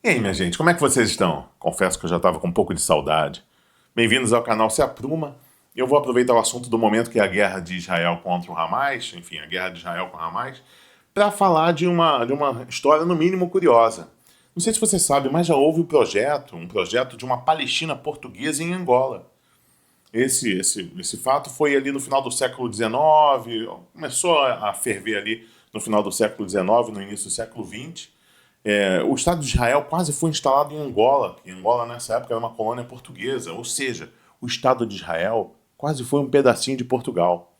E aí, minha gente, como é que vocês estão? Confesso que eu já estava com um pouco de saudade. Bem-vindos ao canal Se Apruma. Eu vou aproveitar o assunto do momento, que é a guerra de Israel contra o Hamas, enfim, a guerra de Israel com o Hamas, para falar de uma história, no mínimo, curiosa. Não sei se você sabe, mas já houve um projeto de uma Palestina portuguesa em Angola. Esse fato foi ali no final do século XIX, começou a ferver ali no final do século XIX, no início do século XX. O Estado de Israel quase foi instalado em Angola, e Angola nessa época era uma colônia portuguesa, ou seja, o Estado de Israel quase foi um pedacinho de Portugal.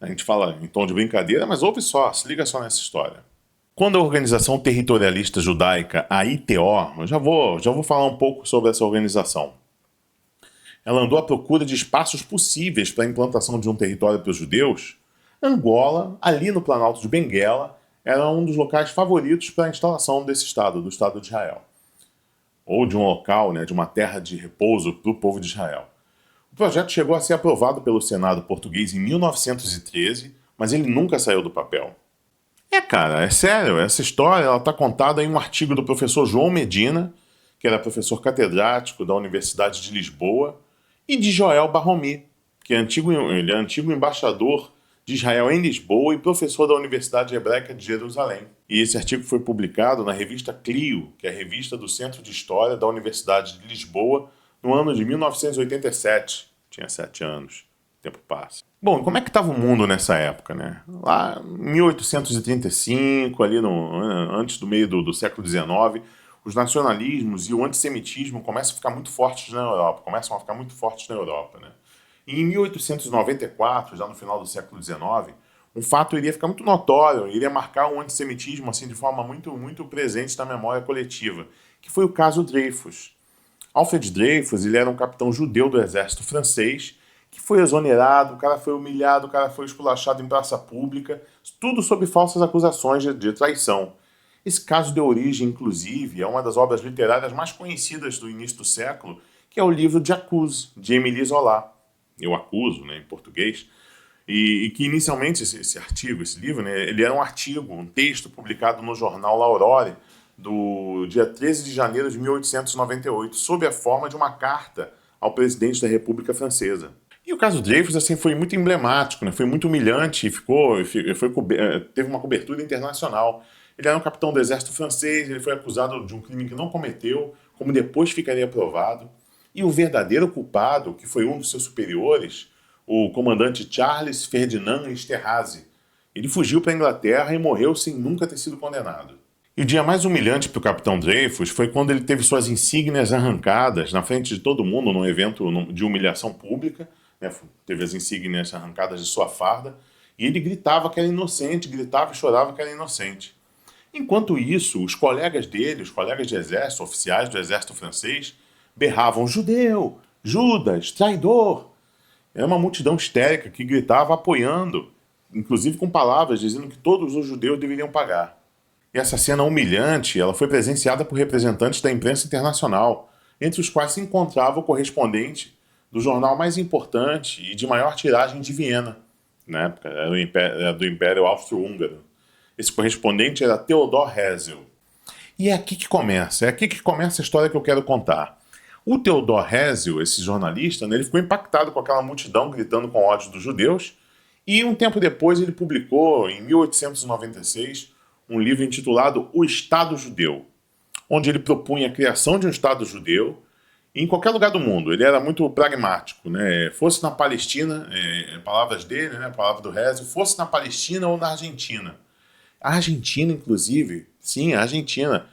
A gente fala em tom de brincadeira, mas ouve só, se liga só nessa história. Quando a Organização Territorialista Judaica, a ITO, eu já vou falar um pouco sobre essa organização, ela andou à procura de espaços possíveis para a implantação de um território para os judeus, Angola, ali no Planalto de Benguela, era um dos locais favoritos para a instalação desse Estado, do Estado de Israel. Ou de um local, de uma terra de repouso para o povo de Israel. O projeto chegou a ser aprovado pelo Senado português em 1913, mas ele nunca saiu do papel. Cara, é sério, essa história está contada em um artigo do professor João Medina, que era professor catedrático da Universidade de Lisboa, e de Joel Barromi, que ele é antigo embaixador de Israel em Lisboa e professor da Universidade Hebraica de Jerusalém. E esse artigo foi publicado na revista Clio, que é a revista do Centro de História da Universidade de Lisboa, no ano de 1987. Tinha 7 anos. O tempo passa. Bom, como é que estava o mundo nessa época, né? Lá em 1835, ali antes do meio do século XIX, os nacionalismos e o antissemitismo começam a ficar muito fortes na Europa, né? E em 1894, já no final do século XIX, um fato iria ficar muito notório, iria marcar um antissemitismo assim, de forma muito, muito presente na memória coletiva, que foi o caso Dreyfus. Alfred Dreyfus, ele era um capitão judeu do exército francês, que foi exonerado, o cara foi humilhado, o cara foi esculachado em praça pública, tudo sob falsas acusações de traição. Esse caso deu origem, inclusive, a uma das obras literárias mais conhecidas do início do século, que é o livro de J'accuse, de Émile Zola. Eu acuso, em português. E que inicialmente esse livro, ele era um artigo, um texto publicado no jornal L'Aurore, do dia 13 de janeiro de 1898, sob a forma de uma carta ao presidente da República Francesa. E o caso Dreyfus assim, foi muito emblemático, foi muito humilhante e teve uma cobertura internacional. Ele era um capitão do exército francês, ele foi acusado de um crime que não cometeu, como depois ficaria provado. E o verdadeiro culpado, que foi um dos seus superiores, o comandante Charles Ferdinand Esterhazy, ele fugiu para a Inglaterra e morreu sem nunca ter sido condenado. E o dia mais humilhante para o capitão Dreyfus foi quando ele teve suas insígnias arrancadas na frente de todo mundo num evento de humilhação pública, teve as insígnias arrancadas de sua farda, e ele gritava que era inocente, gritava e chorava que era inocente. Enquanto isso, os colegas dele, os colegas de exército, oficiais do exército francês, berravam judeu, Judas, traidor. Era uma multidão histérica que gritava apoiando, inclusive com palavras dizendo que todos os judeus deveriam pagar. E essa cena humilhante, ela foi presenciada por representantes da imprensa internacional, entre os quais se encontrava o correspondente do jornal mais importante e de maior tiragem de Viena, na época, era do Império Austro-Húngaro. Esse correspondente era Theodor Herzl. E é aqui que começa a história que eu quero contar. O Theodor Herzl, esse jornalista, ele ficou impactado com aquela multidão gritando com ódio dos judeus, e um tempo depois ele publicou, em 1896, um livro intitulado O Estado Judeu, onde ele propunha a criação de um Estado judeu em qualquer lugar do mundo. Ele era muito pragmático, fosse na Palestina, palavras dele, palavra do Herzl, fosse na Palestina ou na Argentina. A Argentina, inclusive, sim, a Argentina.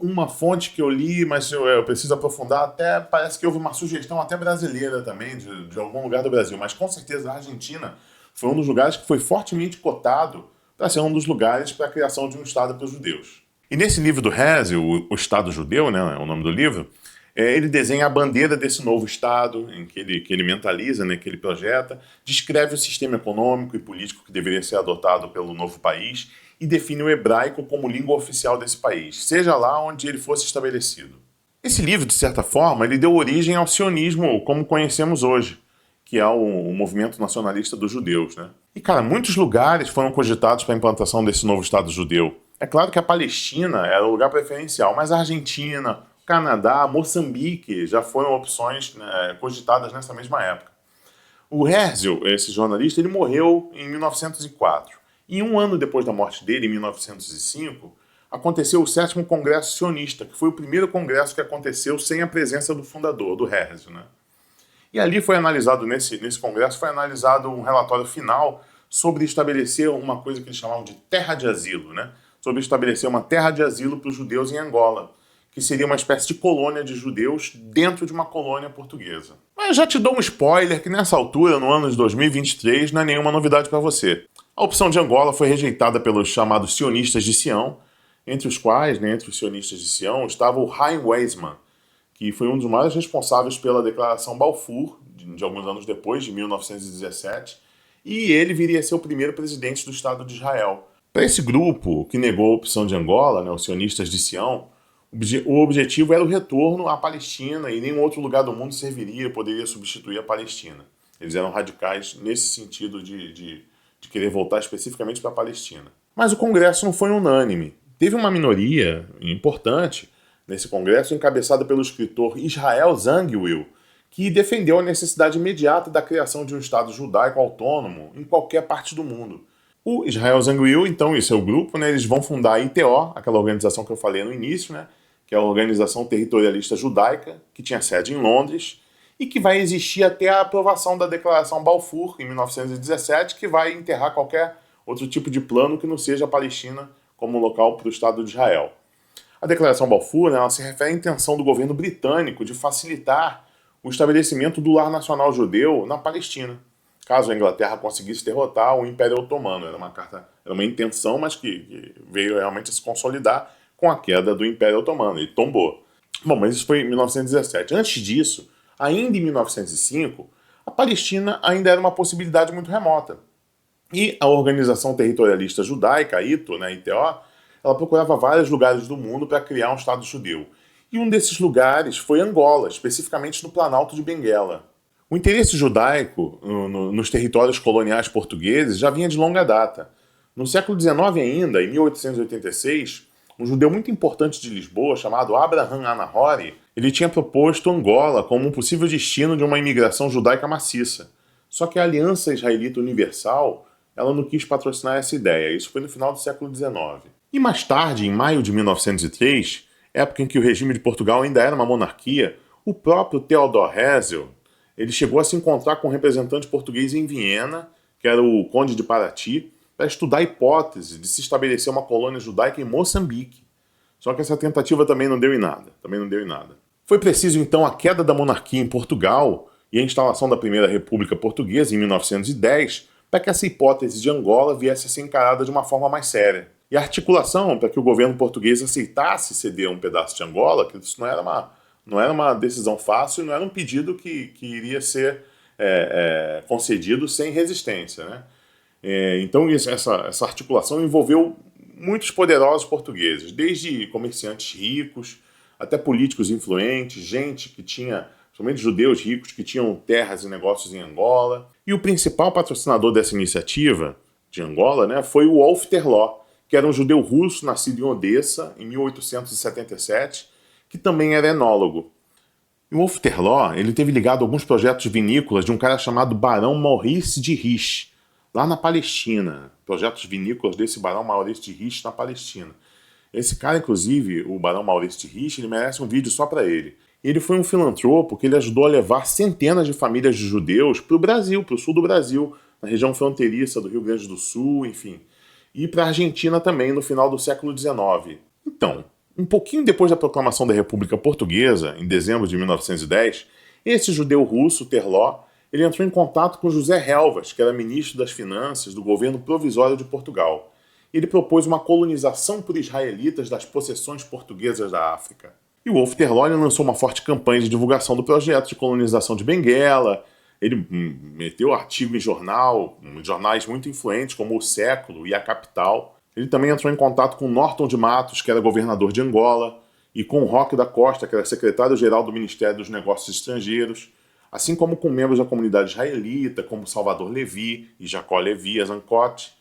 Uma fonte que eu li, mas eu preciso aprofundar, até parece que houve uma sugestão até brasileira também, de algum lugar do Brasil, mas com certeza a Argentina foi um dos lugares que foi fortemente cotado para ser um dos lugares para a criação de um Estado para os judeus. E nesse livro do Herzl, o Estado Judeu, é o nome do livro, ele desenha a bandeira desse novo Estado, em que ele mentaliza, que ele projeta, descreve o sistema econômico e político que deveria ser adotado pelo novo país e define o hebraico como língua oficial desse país, seja lá onde ele fosse estabelecido. Esse livro, de certa forma, ele deu origem ao sionismo como conhecemos hoje, que é o movimento nacionalista dos judeus. E, cara, muitos lugares foram cogitados para a implantação desse novo Estado judeu. É claro que a Palestina era o lugar preferencial, mas a Argentina, Canadá, Moçambique já foram opções, né, cogitadas nessa mesma época. O Herzl, esse jornalista, ele morreu em 1904. E um ano depois da morte dele, em 1905, aconteceu o sétimo Congresso Sionista, que foi o primeiro congresso que aconteceu sem a presença do fundador, do Herzl, né? E ali foi analisado, nesse congresso, foi analisado um relatório final sobre estabelecer uma coisa que eles chamavam de terra de asilo, né? Sobre estabelecer uma terra de asilo para os judeus em Angola, que seria uma espécie de colônia de judeus dentro de uma colônia portuguesa. Mas já te dou um spoiler que nessa altura, no ano de 2023, não é nenhuma novidade para você. A opção de Angola foi rejeitada pelos chamados sionistas de Sião, entre os quais, né, entre os sionistas de Sião, estava o Chaim Weizmann, que foi um dos maiores responsáveis pela Declaração Balfour, de alguns anos depois, de 1917, e ele viria a ser o primeiro presidente do Estado de Israel. Para esse grupo que negou a opção de Angola, né, os sionistas de Sião, o objetivo era o retorno à Palestina e nenhum outro lugar do mundo serviria, poderia substituir a Palestina. Eles eram radicais nesse sentido de querer voltar especificamente para a Palestina. Mas o Congresso não foi unânime. Teve uma minoria importante nesse Congresso, encabeçada pelo escritor Israel Zangwill, que defendeu a necessidade imediata da criação de um Estado judaico autônomo em qualquer parte do mundo. O Israel Zangwill, então, e seu grupo, né, eles vão fundar a ITO, aquela organização que eu falei no início, né, que é a Organização Territorialista Judaica, que tinha sede em Londres, e que vai existir até a aprovação da Declaração Balfour, em 1917, que vai enterrar qualquer outro tipo de plano que não seja a Palestina como local para o Estado de Israel. A Declaração Balfour, né, ela se refere à intenção do governo britânico de facilitar o estabelecimento do lar nacional judeu na Palestina, caso a Inglaterra conseguisse derrotar o Império Otomano. Era uma intenção, mas que veio realmente a se consolidar com a queda do Império Otomano, e tombou. Bom, mas isso foi em 1917. Antes disso, ainda em 1905, a Palestina ainda era uma possibilidade muito remota. E a Organização Territorialista Judaica, a ITO, né, ITO, ela procurava vários lugares do mundo para criar um Estado judeu. E um desses lugares foi Angola, especificamente no Planalto de Benguela. O interesse judaico nos territórios coloniais portugueses já vinha de longa data. No século XIX ainda, em 1886, um judeu muito importante de Lisboa, chamado Abraham Anahori, ele tinha proposto Angola como um possível destino de uma imigração judaica maciça. Só que a Aliança Israelita Universal, ela não quis patrocinar essa ideia. Isso foi no final do século XIX. E mais tarde, em maio de 1903, época em que o regime de Portugal ainda era uma monarquia, o próprio Theodor Herzl, ele chegou a se encontrar com um representante português em Viena, que era o Conde de Paraty, para estudar a hipótese de se estabelecer uma colônia judaica em Moçambique. Só que essa tentativa também não deu em nada. Foi preciso, então, a queda da monarquia em Portugal e a instalação da Primeira República Portuguesa em 1910 para que essa hipótese de Angola viesse a ser encarada de uma forma mais séria. E a articulação para que o governo português aceitasse ceder um pedaço de Angola, que isso não era uma decisão fácil, não era um pedido que iria ser concedido sem resistência, né? Então essa articulação envolveu muitos poderosos portugueses, desde comerciantes ricos até políticos influentes, gente que tinha, somente judeus ricos que tinham terras e negócios em Angola. E o principal patrocinador dessa iniciativa de Angola, né, foi o Wolf Terló, que era um judeu russo nascido em Odessa em 1877, que também era enólogo. E o Wolf Terló, ele teve ligado a alguns projetos vinícolas de um cara chamado Barão Maurice de Rich, lá na Palestina. Projetos vinícolas desse Barão Maurice de Rich na Palestina. Esse cara, inclusive, o Barão Maurice de Rich, ele merece um vídeo só para ele. Ele foi um filantropo que ele ajudou a levar centenas de famílias de judeus para o Brasil, para o sul do Brasil, na região fronteiriça do Rio Grande do Sul, enfim. E para a Argentina também, no final do século XIX. Então, um pouquinho depois da proclamação da República Portuguesa, em dezembro de 1910, esse judeu russo, Terló, ele entrou em contato com José Relvas, que era ministro das Finanças do governo provisório de Portugal. Ele propôs uma colonização por israelitas das possessões portuguesas da África. E o Wolf Terló lançou uma forte campanha de divulgação do projeto de colonização de Benguela. Ele meteu artigo em jornais muito influentes, como O Século e A Capital. Ele também entrou em contato com Norton de Matos, que era governador de Angola, e com Roque da Costa, que era secretário-geral do Ministério dos Negócios Estrangeiros, assim como com membros da comunidade israelita, como Salvador Levi e Jacó Levi Azancote,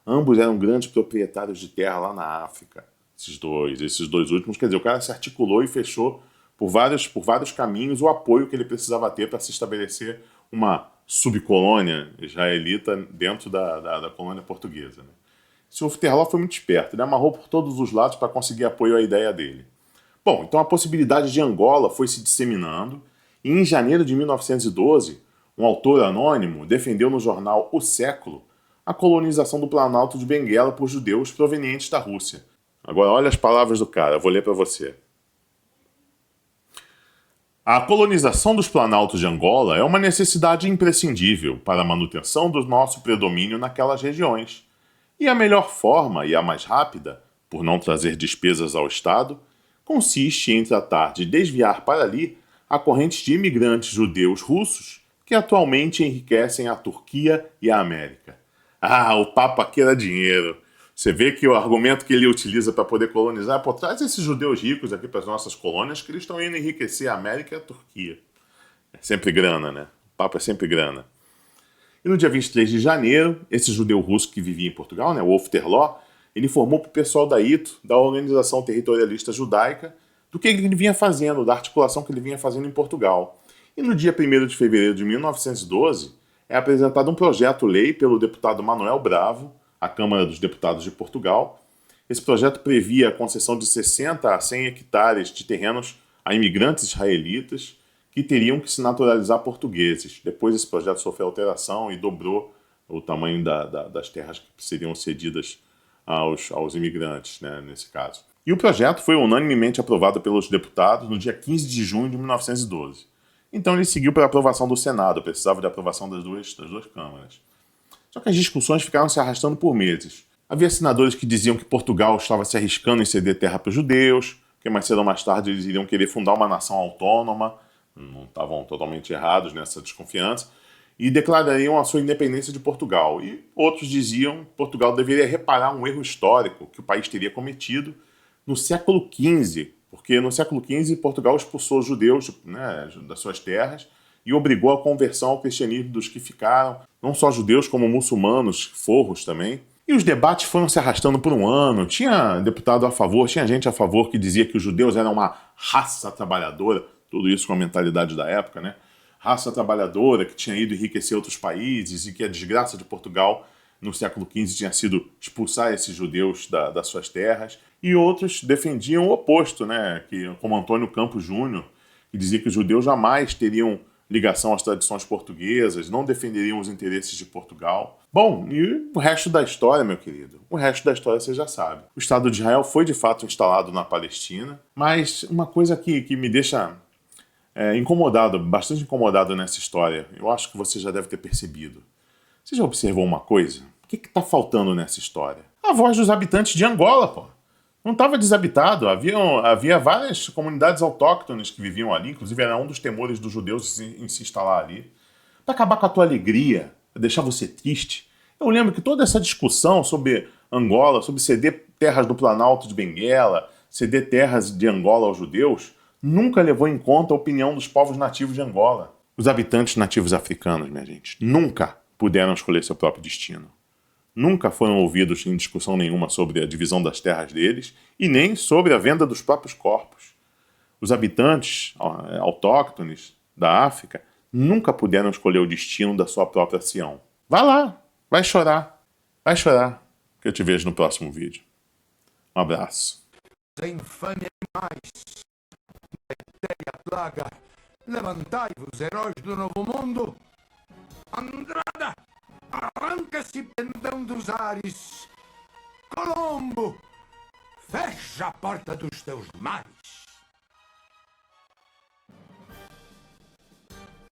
Ambos eram grandes proprietários de terra lá na África. Esses dois últimos, quer dizer, o cara se articulou e fechou por vários caminhos o apoio que ele precisava ter para se estabelecer uma subcolônia israelita dentro da colônia portuguesa. Né? Esse Oftherló foi muito esperto, ele amarrou por todos os lados para conseguir apoio à ideia dele. Bom, então a possibilidade de Angola foi se disseminando e em janeiro de 1912, um autor anônimo defendeu no jornal O Século a colonização do Planalto de Benguela por judeus provenientes da Rússia. Agora olha as palavras do cara, eu vou ler para você. A colonização dos planaltos de Angola é uma necessidade imprescindível para a manutenção do nosso predomínio naquelas regiões. E a melhor forma e a mais rápida, por não trazer despesas ao Estado, consiste em tratar de desviar para ali a corrente de imigrantes judeus russos que atualmente enriquecem a Turquia e a América. Ah, o Papa queira dinheiro. Você vê que o argumento que ele utiliza para poder colonizar é por trás desses judeus ricos aqui para as nossas colônias que eles estão indo enriquecer a América e a Turquia. É sempre grana, né? O papo é sempre grana. E no dia 23 de janeiro, esse judeu russo que vivia em Portugal, né, o Oftherló, ele informou para o pessoal da ITO, da Organização Territorialista Judaica, do que ele vinha fazendo, da articulação que ele vinha fazendo em Portugal. E no dia 1º de fevereiro de 1912, é apresentado um projeto-lei pelo deputado Manuel Bravo, à Câmara dos Deputados de Portugal. Esse projeto previa a concessão de 60 a 100 hectares de terrenos a imigrantes israelitas que teriam que se naturalizar portugueses. Depois esse projeto sofreu alteração e dobrou o tamanho das terras que seriam cedidas aos imigrantes, né, nesse caso. E o projeto foi unanimemente aprovado pelos deputados no dia 15 de junho de 1912. Então ele seguiu para a aprovação do Senado, precisava de aprovação das duas câmaras. Só que as discussões ficaram se arrastando por meses. Havia senadores que diziam que Portugal estava se arriscando em ceder terra para os judeus, que mais cedo ou mais tarde eles iriam querer fundar uma nação autônoma, não estavam totalmente errados nessa desconfiança, e declarariam a sua independência de Portugal. E outros diziam que Portugal deveria reparar um erro histórico que o país teria cometido no século XV, porque no século XV Portugal expulsou os judeus, né, das suas terras e obrigou a conversão ao cristianismo dos que ficaram, não só judeus como muçulmanos, forros também. E os debates foram se arrastando por um ano, tinha deputado a favor, tinha gente a favor que dizia que os judeus eram uma raça trabalhadora, tudo isso com a mentalidade da época, né? Raça trabalhadora que tinha ido enriquecer outros países e que a desgraça de Portugal no século XV tinha sido expulsar esses judeus das suas terras. E outros defendiam o oposto, né? Como Antônio Campos Júnior, que dizia que os judeus jamais teriam ligação às tradições portuguesas, não defenderiam os interesses de Portugal. Bom, e o resto da história, meu querido? O resto da história você já sabe. O Estado de Israel foi de fato instalado na Palestina, mas uma coisa que me deixa incomodado, bastante incomodado nessa história, eu acho que você já deve ter percebido. Você já observou uma coisa? O que está faltando nessa história? A voz dos habitantes de Angola, pô. Não estava desabitado, havia várias comunidades autóctones que viviam ali, inclusive era um dos temores dos judeus em se instalar ali. Para acabar com a tua alegria, deixar você triste. Eu lembro que toda essa discussão sobre Angola, sobre ceder terras do Planalto de Benguela, ceder terras de Angola aos judeus, nunca levou em conta a opinião dos povos nativos de Angola. Os habitantes nativos africanos, minha gente, nunca puderam escolher seu próprio destino. Nunca foram ouvidos em discussão nenhuma sobre a divisão das terras deles e nem sobre a venda dos próprios corpos. Os habitantes autóctones da África nunca puderam escolher o destino da sua própria Sião. Vai lá, vai chorar, que eu te vejo no próximo vídeo. Um abraço. Infâmia demais, etérea plaga, levantai-vos, heróis do novo mundo. Andrada, arranca-se pendão dos ares. Colombo, fecha a porta dos teus mares.